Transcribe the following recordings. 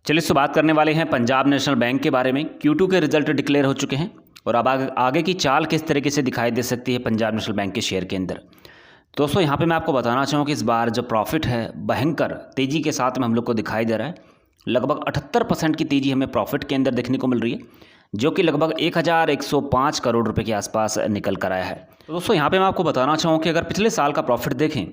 चलिए इस बात करने वाले हैं पंजाब नेशनल बैंक के बारे में। Q2 के रिजल्ट डिक्लेयर हो चुके हैं और अब आगे की चाल किस तरीके से दिखाई दे सकती है पंजाब नेशनल बैंक के शेयर के अंदर। दोस्तों यहाँ पे मैं आपको बताना चाहूँ कि इस बार जो प्रॉफिट है भयंकर तेज़ी के साथ में हम लोग को दिखाई दे रहा है। लगभग 78% की तेज़ी हमें प्रॉफिट के अंदर देखने को मिल रही है, जो कि लगभग 1105 करोड़ रुपए के आसपास निकल कर आया है। तो दोस्तों यहाँ पे मैं आपको बताना चाहूँ कि अगर पिछले साल का प्रॉफिट देखें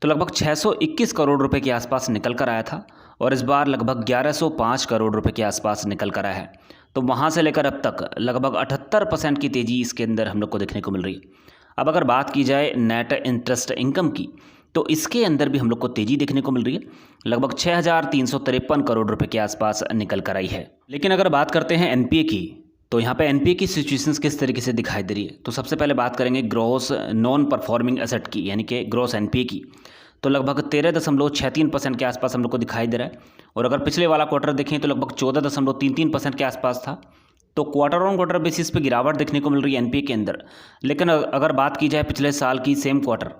तो लगभग 621 करोड़ रुपए के आसपास निकल कर आया था और इस बार लगभग 1105 करोड़ रुपए के आसपास निकल कर आया है। तो वहाँ से लेकर अब तक लगभग 78% की तेज़ी इसके अंदर हम लोग को देखने को मिल रही है। अब अगर बात की जाए नेट इंटरेस्ट इनकम की, तो इसके अंदर भी हम लोग को तेज़ी देखने को मिल रही है, लगभग 6353 करोड़ रुपए के आसपास निकल कर आई है। लेकिन अगर बात करते हैं एनपीए की, तो यहाँ पे एनपीए की सिचुएशंस किस तरीके से दिखाई दे रही है। तो सबसे पहले बात करेंगे ग्रॉस नॉन परफॉर्मिंग एसेट की, यानी कि ग्रॉस एनपीए की। तो लगभग 13.63% के आसपास हम लोग को दिखाई दे रहा है और अगर पिछले वाला क्वार्टर देखें तो लगभग 14.33% के आसपास था। तो क्वार्टर ऑन क्वार्टर बेसिस पे गिरावट देखने को मिल रही है एनपीए के अंदर। लेकिन अगर बात की जाए पिछले साल की सेम क्वार्टर,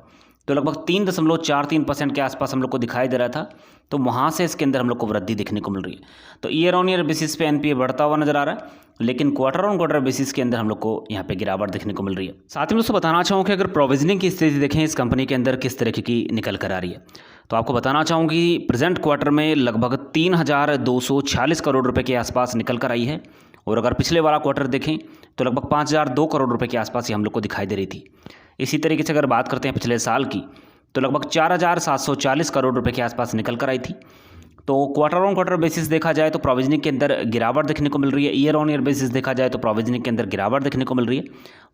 तो लगभग 3.43% के आसपास हम लोग को दिखाई दे रहा था। तो वहाँ से इसके अंदर हम लोग को वृद्धि देखने को मिल रही है। तो ईयर ऑन ईयर बेसिस पे एनपीए बढ़ता हुआ नजर आ रहा है, लेकिन क्वार्टर ऑन क्वार्टर बेसिस के अंदर हम लोग को यहाँ पे गिरावट देखने को मिल रही है। साथ ही मैं दोस्तों बताना चाहूँ कि अगर प्रोविजनिंग की स्थिति देखें इस कंपनी के अंदर किस तरीके की निकल कर आ रही है, तो आपको बताना चाहूँ कि प्रेजेंट क्वार्टर में लगभग 3246 करोड़ रुपये के आसपास निकल कर आई है और अगर पिछले वाला क्वार्टर देखें तो लगभग 5002 करोड़ रुपए के आसपास ही हम लोग को दिखाई दे रही थी। इसी तरीके से अगर बात करते हैं पिछले साल की, तो लगभग 4740 करोड़ रुपए के आसपास निकल कर आई थी। तो क्वार्टर ऑन क्वार्टर बेसिस देखा जाए तो प्रोविजनिंग के अंदर गिरावट देखने को मिल रही है। ईयर ऑन ईयर बेसिस देखा जाए तो प्रोविजनिंग के अंदर गिरावट देखने को मिल रही है।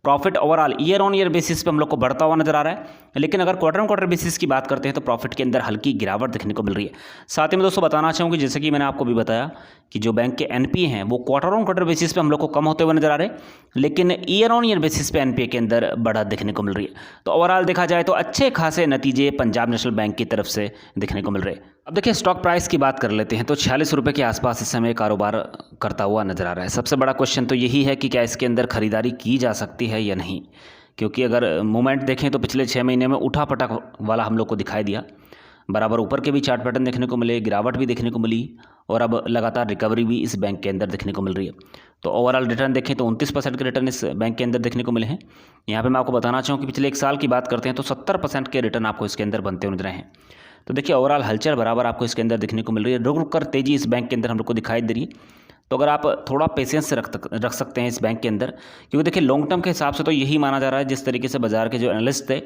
Profit overall year on year basis पे हम लोग को बढ़ता हुआ नजर आ रहा है, लेकिन अगर क्वार्टर ऑन क्वार्टर बेसिस की बात करते हैं तो प्रॉफिट के अंदर हल्की गिरावट देखने को मिल रही है। साथ ही में दोस्तों बताना चाहूँगी, जैसे कि मैंने आपको भी बताया कि जो बैंक के एनपीए हैं वो क्वार्टर ऑन क्वार्टर बेसिस पे हम लोग को कम होते हुए नजर आ रहे हैं, लेकिन ईयर ऑन ईयर बेसिस पे एनपीए के अंदर बढ़त देखने को मिल रही है। तो ओवरऑल देखा जाए तो अच्छे खासे नतीजे पंजाब नेशनल बैंक की तरफ से देखने को मिल रहे हैं। अब देखिए स्टॉक प्राइस की बात कर लेते हैं, तो 46 रुपये के आसपास इस समय कारोबार करता हुआ नजर आ रहा है। सबसे बड़ा क्वेश्चन तो यही है कि क्या इसके अंदर खरीदारी की जा सकती है या नहीं, क्योंकि अगर मूवमेंट देखें तो पिछले 6 महीने में उठा पटक वाला हम लोग को दिखाई दिया। बराबर ऊपर के भी चार्ट पैटर्न देखने को मिले, गिरावट भी देखने को मिली और अब लगातार रिकवरी भी इस बैंक के अंदर देखने को मिल रही है। तो ओवरऑल रिटर्न देखें तो 29% के रिटर्न इस बैंक के अंदर देखने को मिले हैं। यहाँ पे मैं आपको बताना चाहूँ कि पिछले 1 साल की बात करते हैं तो 70% के रिटर्न आपको इसके अंदर बनते हुए नजर आए हैं। तो देखिए ओवरऑल हलचल बराबर आपको इसके अंदर देखने को मिल रही है। रुक रुक कर तेजी इस बैंक के अंदर हम लोग को दिखाई दे रही है। तो अगर आप थोड़ा पेशेंस से रख सकते हैं इस बैंक के अंदर, क्योंकि देखिए लॉन्ग टर्म के हिसाब से तो यही माना जा रहा है, जिस तरीके से बाजार के जो एनालिस्ट थे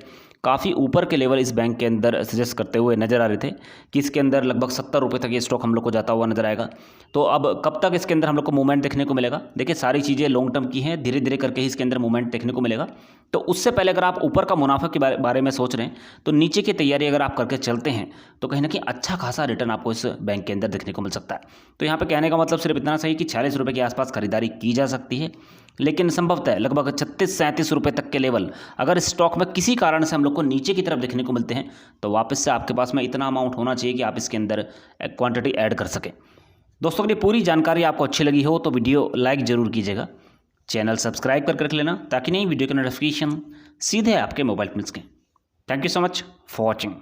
काफ़ी ऊपर के लेवल इस बैंक के अंदर सजेस्ट करते हुए नजर आ रहे थे कि इसके अंदर लगभग 70 रुपये तक ये स्टॉक हम लोग को जाता हुआ नजर आएगा। तो अब कब तक इसके अंदर हम लोग को मूवमेंट देखने को मिलेगा, देखिए सारी चीज़ें लॉन्ग टर्म की हैं, धीरे धीरे करके ही इसके अंदर मूवमेंट देखने को मिलेगा। तो उससे पहले अगर आप ऊपर का मुनाफा के बारे में सोच रहे हैं तो नीचे की तैयारी अगर आप करके चलते हैं तो कहीं ना कहीं अच्छा खासा रिटर्न आपको इस बैंक के अंदर देखने को मिल सकता है। तो यहाँ पे कहने का मतलब सिर्फ इतना सही कि 46 रुपये के आसपास खरीदारी की जा सकती है, लेकिन संभवतः लगभग 36-37 रुपये तक के लेवल अगर स्टॉक में किसी कारण से हम लोग को नीचे की तरफ देखने को मिलते हैं तो वापस से आपके पास में इतना अमाउंट होना चाहिए कि आप इसके अंदर क्वांटिटी ऐड कर सकें। दोस्तों अगर ये पूरी जानकारी आपको अच्छी लगी हो तो वीडियो लाइक ज़रूर कीजिएगा, चैनल सब्सक्राइब करके रख लेना ताकि नई वीडियो के नोटिफिकेशन सीधे आपके मोबाइल पर मिल सकें। Thank you so much for watching.